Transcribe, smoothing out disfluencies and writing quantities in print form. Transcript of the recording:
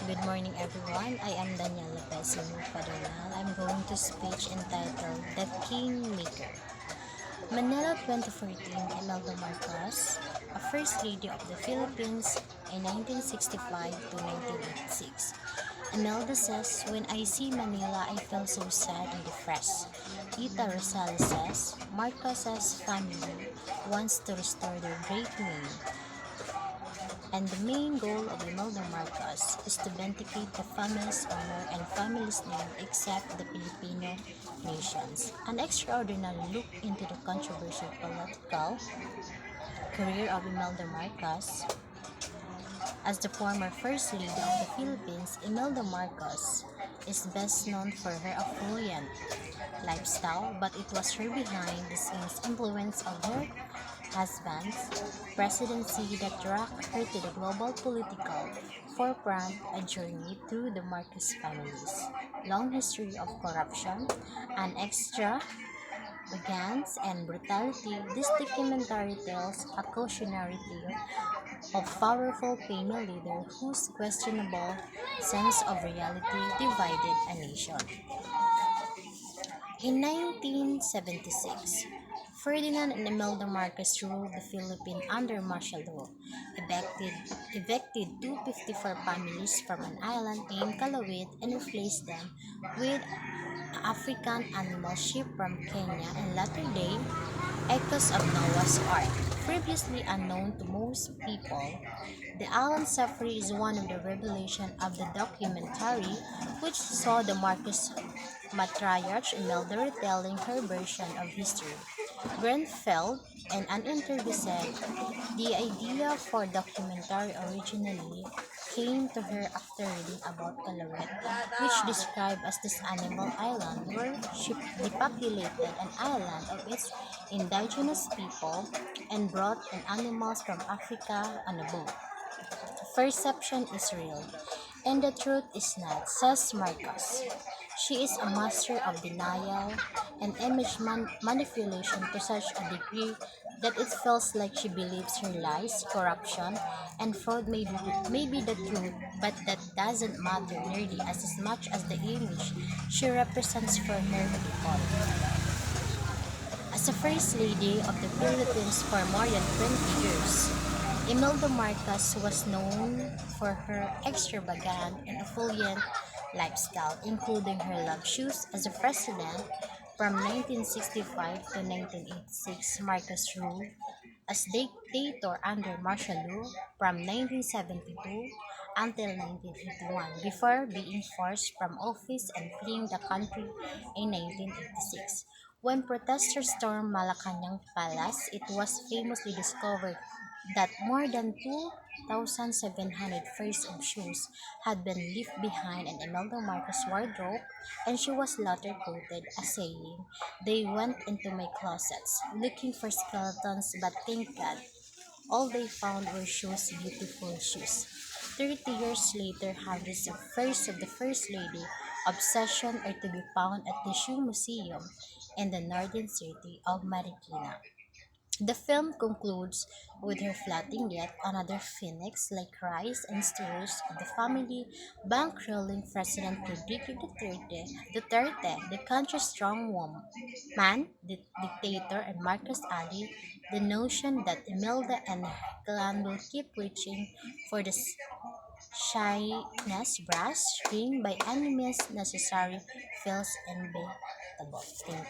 Good morning, everyone. I am Daniela Pesimo Padernal. I'm going to speech entitled The Kingmaker. Manila 2014, Imelda Marcos, a First Lady of the Philippines in 1965 to 1986. Imelda says, when I see Manila, I feel so sad and depressed. Ita Rosales says, Marcos's family wants to restore their great name, and the main goal of Imelda Marcos is to vindicate the family's honor and family's name except the Filipino nations. An extraordinary look into the controversial political career of Imelda Marcos. As the former First Lady of the Philippines, Imelda Marcos is best known for her affluent lifestyle, but it was her behind the scenes influence of her husband's presidency that dragged her to the global political forefront, a journey through the Marcos family's long history of corruption and extravagance and brutality. This documentary tells a cautionary tale of powerful female leader whose questionable sense of reality divided a nation. In 1976, Ferdinand and Imelda Marcos ruled the Philippines under martial law, evicted 254 families from an island named Calawit and replaced them with African animal ship from Kenya and latter-day echoes of Noah's Ark. Previously unknown to most people, the island safari is one of the revelations of the documentary, which saw the Marcos matriarch Imelda retelling her version of history. Grenfell and an interview said the idea for documentary originally came to her after reading about Calauet, which described as this animal island where she depopulated an island of its indigenous people and brought in animals from Africa on a boat. Perception is real, and the truth is not, says Marcos. She is a master of denial and image manipulation to such a degree that it feels like she believes her lies, corruption, and fraud may be the truth, but that doesn't matter nearly as much as the image she represents for her people. As a First Lady of the Philippines for more than 20 years, Imelda Marcos was known for her extravagant and affluent lifestyle, including her luxuries as a president from 1965 to 1986. Marcos ruled as dictator under martial law from 1972 until 1981 before being forced from office and fleeing the country in 1986. When protesters stormed Malacanang Palace, it was famously discovered that more than 2,700 pairs of shoes had been left behind in Imelda Marcos' wardrobe, and she was later quoted as saying, "They went into my closets looking for skeletons, but thank God, all they found were shoes, beautiful shoes." 30 years later, hundreds of pairs of the First Lady obsession are to be found at the Shoe Museum in the northern city of Marikina. The film concludes with her flatting yet another phoenix-like rise and stirs of the family, bankrolling President Rodrigo Duterte, the country's strong woman, man, the dictator, and Marcos Ali, the notion that Imelda and her clan will keep reaching for the shyness brass ring by any means necessary feels inevitable. Thank